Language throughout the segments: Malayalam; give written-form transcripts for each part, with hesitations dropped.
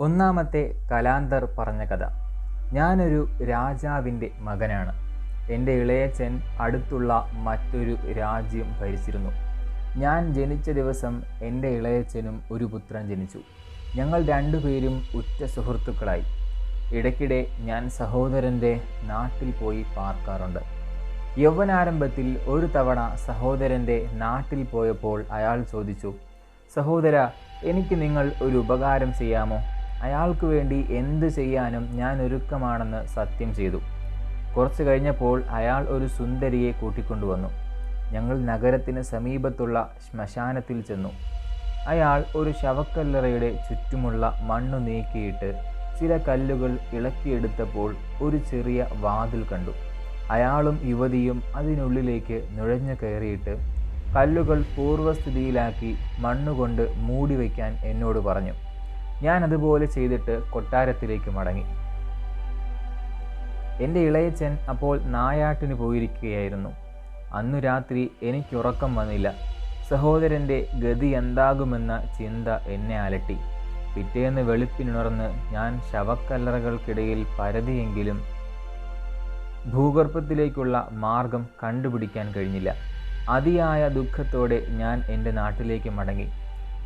ഒന്നാമത്തെ കലാന്തർ പറഞ്ഞ കഥ. ഞാനൊരു രാജാവിൻ്റെ മകനാണ്. എൻ്റെ ഇളയച്ചൻ അടുത്തുള്ള മറ്റൊരു രാജ്യം ഭരിച്ചിരുന്നു. ഞാൻ ജനിച്ച ദിവസം എൻ്റെ ഇളയച്ചനും ഒരു പുത്രൻ ജനിച്ചു. ഞങ്ങൾ രണ്ടുപേരും ഉറ്റ സുഹൃത്തുക്കളായി. ഇടയ്ക്കിടെ ഞാൻ സഹോദരൻ്റെ നാട്ടിൽ പോയി പാർക്കാറുണ്ട്. യൗവനാരംഭത്തിൽ ഒരു തവണ സഹോദരൻ്റെ നാട്ടിൽ പോയപ്പോൾ അയാൾ ചോദിച്ചു, "സഹോദര, എനിക്ക് നിങ്ങൾ ഒരു ഉപകാരം ചെയ്യാമോ?" അയാൾക്ക് വേണ്ടി എന്ത് ചെയ്യാനും ഞാൻ ഒരുക്കമാണെന്ന് സത്യം ചെയ്തു. കുറച്ചു കഴിഞ്ഞപ്പോൾ അയാൾ ഒരു സുന്ദരിയെ കൂട്ടിക്കൊണ്ടുവന്നു. ഞങ്ങൾ നഗരത്തിന് സമീപത്തുള്ള ശ്മശാനത്തിൽ ചെന്നു. അയാൾ ഒരു ശവക്കല്ലറയുടെ ചുറ്റുമുള്ള മണ്ണു നീക്കിയിട്ട് ചില കല്ലുകൾ ഇളക്കിയെടുത്തപ്പോൾ ഒരു ചെറിയ വാതിൽ കണ്ടു. അയാളും യുവതിയും അതിനുള്ളിലേക്ക് നുഴഞ്ഞു കയറിയിട്ട് കല്ലുകൾ പൂർവ്വസ്ഥിതിയിലാക്കി മണ്ണുകൊണ്ട് മൂടി വയ്ക്കാൻ എന്നോട് പറഞ്ഞു. ഞാൻ അതുപോലെ ചെയ്തിട്ട് കൊട്ടാരത്തിലേക്ക് മടങ്ങി. എൻ്റെ ഇളയച്ചൻ അപ്പോൾ നായാട്ടിന് പോയിരിക്കുകയായിരുന്നു. അന്നു രാത്രി എനിക്കുറക്കം വന്നില്ല. സഹോദരൻ്റെ ഗതി എന്താകുമെന്ന ചിന്ത എന്നെ അലട്ടി. പിറ്റേന്ന് വെളുപ്പിനുണർന്ന് ഞാൻ ശവക്കല്ലറകൾക്കിടയിൽ പരതിയെങ്കിലും ഭൂഗർഭത്തിലേക്കുള്ള മാർഗം കണ്ടുപിടിക്കാൻ കഴിഞ്ഞില്ല. അതിയായ ദുഃഖത്തോടെ ഞാൻ എൻ്റെ നാട്ടിലേക്ക് മടങ്ങി.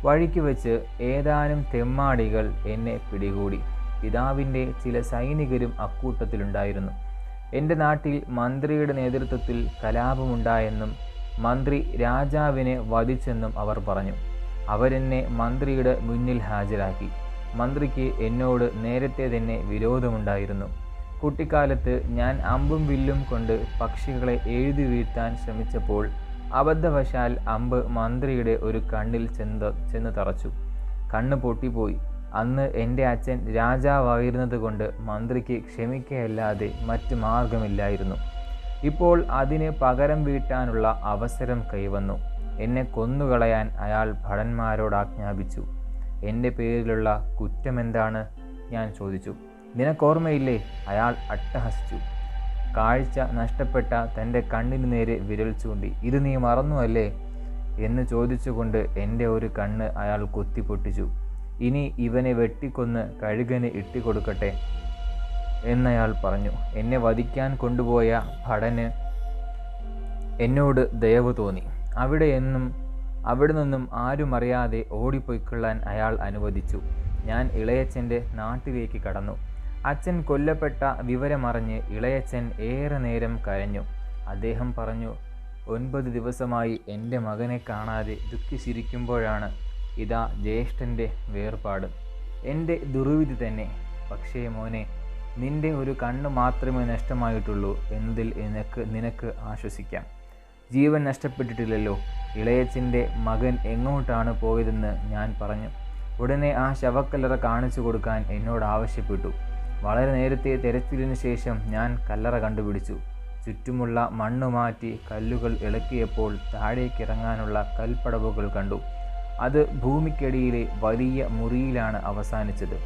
വഴിക്ക് വെച്ച് ഏതാനും തെമ്മാടികൾ എന്നെ പിടികൂടി. പിതാവിൻ്റെ ചില സൈനികരും അക്കൂട്ടത്തിലുണ്ടായിരുന്നു. എൻ്റെ നാട്ടിൽ മന്ത്രിയുടെ നേതൃത്വത്തിൽ കലാപമുണ്ടായെന്നും മന്ത്രി രാജാവിനെ വധിച്ചെന്നും അവർ പറഞ്ഞു. അവരെന്നെ മന്ത്രിയുടെ മുന്നിൽ ഹാജരാക്കി. മന്ത്രിക്ക് എന്നോട് നേരത്തെ തന്നെ വിരോധമുണ്ടായിരുന്നു. കുട്ടിക്കാലത്ത് ഞാൻ അമ്പും വില്ലും കൊണ്ട് പക്ഷികളെ എഴുതി വീഴ്ത്താൻ ശ്രമിച്ചപ്പോൾ അബദ്ധവശാൽ അമ്പ് മന്ത്രിയുടെ ഒരു കണ്ണിൽ ചെന്ന് തറച്ചു. കണ്ണ് പൊട്ടിപ്പോയി. അന്ന് എൻ്റെ അച്ഛൻ രാജാവായിരുന്നത് കൊണ്ട് മന്ത്രിക്ക് ക്ഷമിക്കയല്ലാതെ മറ്റു മാർഗമില്ലായിരുന്നു. ഇപ്പോൾ അതിന് പകരം വീട്ടാനുള്ള അവസരം കൈവന്നു. എന്നെ കൊന്നുകളയാൻ അയാൾ ഭടന്മാരോട് ആജ്ഞാപിച്ചു. എൻ്റെ പേരിലുള്ള കുറ്റമെന്താണ്? ഞാൻ ചോദിച്ചു. "നിനക്കോർമ്മയില്ലേ?" അയാൾ അട്ടഹസിച്ചു. കാഴ്ച നഷ്ടപ്പെട്ട തൻ്റെ കണ്ണിന് നേരെ വിരൽ ചൂണ്ടി. "ഇത് നീ മറന്നു അല്ലേ?" എന്ന് ചോദിച്ചുകൊണ്ട് എൻ്റെ ഒരു കണ്ണ് അയാൾ കൊത്തിപ്പൊട്ടിച്ചു. "ഇനി ഇവനെ വെട്ടിക്കൊന്ന് കഴുകന് ഇട്ടുകൊടുക്കട്ടെ" എന്നയാൾ പറഞ്ഞു. എന്നെ വധിക്കാൻ കൊണ്ടുപോയ ഭടന് എന്നോട് ദയവ് തോന്നി. അവിടെ നിന്നും ആരും അറിയാതെ ഓടിപ്പോയിക്കൊള്ളാൻ അയാൾ അനുവദിച്ചു. ഞാൻ ഇളയച്ചൻ്റെ നാട്ടിലേക്ക് കടന്നു. അച്ഛൻ കൊല്ലപ്പെട്ട വിവരമറിഞ്ഞ് ഇളയച്ചൻ ഏറെ നേരം കരഞ്ഞു. അദ്ദേഹം പറഞ്ഞു, "9 ദിവസമായി എൻ്റെ മകനെ കാണാതെ ദുഃഖിച്ചിരിക്കുമ്പോഴാണ് ഇതാ ജ്യേഷ്ഠൻ്റെ വേർപാട്. എൻ്റെ ദുർവിധി തന്നെ. പക്ഷേ മോനെ, നിൻ്റെ ഒരു കണ്ണ് മാത്രമേ നഷ്ടമായിട്ടുള്ളൂ എന്നതിൽ നിനക്ക് ആശ്വസിക്കാം. ജീവൻ നഷ്ടപ്പെട്ടിട്ടില്ലല്ലോ." ഇളയച്ചൻ്റെ മകൻ എങ്ങോട്ടാണ് പോയതെന്ന് ഞാൻ പറഞ്ഞു. ഉടനെ ആ ശവക്കല്ലറ കാണിച്ചു കൊടുക്കാൻ എന്നോട് ആവശ്യപ്പെട്ടു. വളരെ നേരത്തെ തെരച്ചിലിന് ശേഷം ഞാൻ കല്ലറ കണ്ടുപിടിച്ചു. ചുറ്റുമുള്ള മണ്ണ് മാറ്റി കല്ലുകൾ ഇളക്കിയപ്പോൾ താഴേക്കിറങ്ങാനുള്ള കൽപ്പടവുകൾ കണ്ടു. അത് ഭൂമിക്കടിയിലെ വലിയ മുറിയിലാണ് അവസാനിച്ചത്.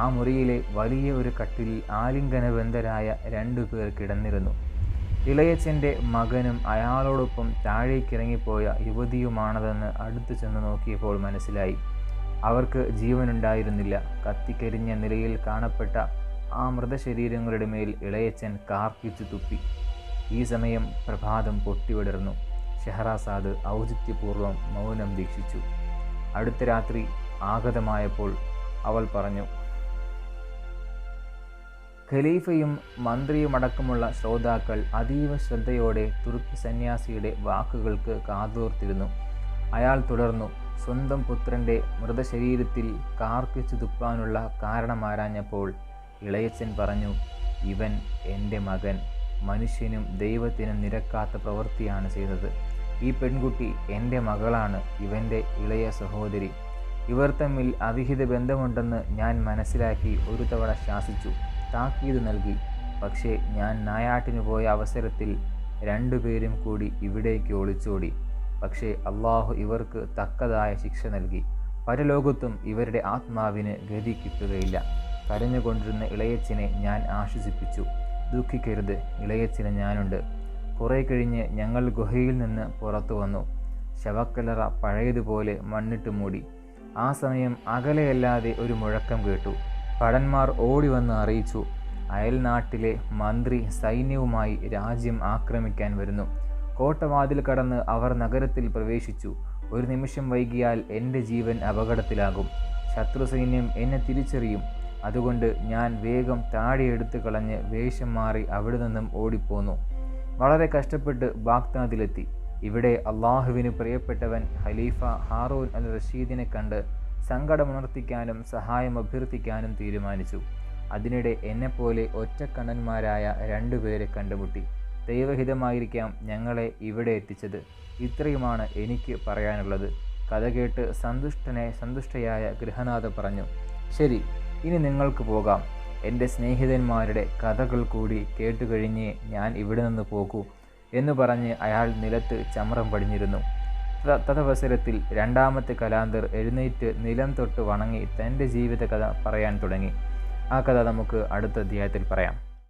ആ മുറിയിലെ വലിയ ഒരു കട്ടിലിൽ ആലിംഗനബദ്ധരായ 2 പേർ കിടന്നിരുന്നു. ഇളയച്ചൻ്റെ മകനും അയാളോടൊപ്പം താഴേക്കിറങ്ങിപ്പോയ യുവതിയുമാണതെന്ന് അടുത്തു ചെന്ന് നോക്കിയപ്പോൾ മനസ്സിലായി. അവർക്ക് ജീവനുണ്ടായിരുന്നില്ല. കത്തിക്കരിഞ്ഞ നിലയിൽ കാണപ്പെട്ട ആ മൃതശരീരങ്ങളുടെ മേൽ ഇളയച്ചൻ കാർക്കിച്ചു തുപ്പി. ഈ സമയം പ്രഭാതം പൊട്ടിവിടർന്നു. ഷെഹറാസാദ് ഔചിത്യപൂർവ്വം മൗനം ദീക്ഷിച്ചു. അടുത്ത രാത്രി ആഗതമായപ്പോൾ അവൾ പറഞ്ഞു. ഖലീഫയും മന്ത്രിയുമടക്കമുള്ള ശ്രോതാക്കൾ അതീവ ശ്രദ്ധയോടെ തുർക്കി സന്യാസിയുടെ വാക്കുകൾക്ക് കാതോർത്തിരുന്നു. അയാൾ തുടർന്നു. സ്വന്തം പുത്രൻ്റെ മൃതശരീരത്തിൽ കാർക്കിച്ചു തുപ്പാനുള്ള കാരണമാരാഞ്ഞപ്പോൾ ഇളയച്ചൻ പറഞ്ഞു, "ഇവൻ എൻ്റെ മകൻ. മനുഷ്യനും ദൈവത്തിനും നിരക്കാത്ത പ്രവൃത്തിയാണ് ചെയ്തത്. ഈ പെൺകുട്ടി എൻ്റെ മകളാണ്, ഇവൻ്റെ ഇളയ സഹോദരി. ഇവർ തമ്മിൽ അവിഹിത ബന്ധമുണ്ടെന്ന് ഞാൻ മനസ്സിലാക്കി ഒരു തവണ ശാസിച്ചു, താക്കീത് നൽകി. പക്ഷേ ഞാൻ നായാട്ടിന് പോയ അവസരത്തിൽ 2 പേരും കൂടി ഇവിടേക്ക് ഒളിച്ചോടി. പക്ഷേ അള്ളാഹു ഇവർക്ക് തക്കതായ ശിക്ഷ നൽകി. പരലോകത്തും ഇവരുടെ ആത്മാവിന് ഗതി കിട്ടുകയില്ല." കരഞ്ഞുകൊണ്ടിരുന്ന ഇളയച്ചനെ ഞാൻ ആശ്വസിപ്പിച്ചു. "ദുഃഖിക്കരുത്, ഇളയച്ചന് ഞാനുണ്ട്." കുറെ കഴിഞ്ഞ് ഞങ്ങൾ ഗുഹയിൽ നിന്ന് പുറത്തു വന്നു. ശവക്കല്ലറ പഴയതുപോലെ മണ്ണിട്ട് മൂടി. ആ സമയം അകലെയല്ലാതെ ഒരു മുഴക്കം കേട്ടു. ഭടന്മാർ ഓടി വന്ന് അറിയിച്ചു, അയൽനാട്ടിലെ മന്ത്രി സൈന്യവുമായി രാജ്യം ആക്രമിക്കാൻ വരുന്നു. കോട്ടവാതിൽ കടന്ന് അവർ നഗരത്തിൽ പ്രവേശിച്ചു. ഒരു നിമിഷം വൈകിയാൽ എൻ്റെ ജീവൻ അപകടത്തിലാകും. ശത്രു സൈന്യം എന്നെ തിരിച്ചറിയും. അതുകൊണ്ട് ഞാൻ വേഗം താഴെ എടുത്തു കളഞ്ഞ് വേഷം മാറി അവിടെ നിന്നും ഓടിപ്പോന്നു. വളരെ കഷ്ടപ്പെട്ട് ബാഗ്ദാദിലെത്തി. ഇവിടെ അള്ളാഹുവിന് പ്രിയപ്പെട്ടവൻ ഖലീഫ ഹാറൂൻ അൽ റഷീദിനെ കണ്ട് സങ്കടമുണർത്തിക്കാനും സഹായം അഭ്യർത്ഥിക്കാനും തീരുമാനിച്ചു. അതിനിടെ എന്നെപ്പോലെ ഒറ്റക്കണ്ണന്മാരായ 2 പേരെ കണ്ടുമുട്ടി. ദൈവഹിതമായിരിക്കാം ഞങ്ങളെ ഇവിടെ എത്തിച്ചത്. ഇത്രയുമാണ് എനിക്ക് പറയാനുള്ളത്. കഥ കേട്ട് സന്തുഷ്ടയായ ഗൃഹനാഥ പറഞ്ഞു, ശരി, ഇനി നിങ്ങൾക്ക് പോകാം. എൻ്റെ സ്നേഹിതന്മാരുടെ കഥകൾ കൂടി കേട്ടുകഴിഞ്ഞേ ഞാൻ ഇവിടെ നിന്ന് പോകൂ എന്ന് പറഞ്ഞ് അയാൾ നിലത്ത് ചമ്രം പടിഞ്ഞിരുന്നു. തദവസരത്തിൽ 2ാമത്തെ കലാന്തർ എഴുന്നേറ്റ് നിലം തൊട്ട് വണങ്ങി തൻ്റെ ജീവിതകഥ പറയാൻ തുടങ്ങി. ആ കഥ നമുക്ക് അടുത്ത അധ്യായത്തിൽ പറയാം.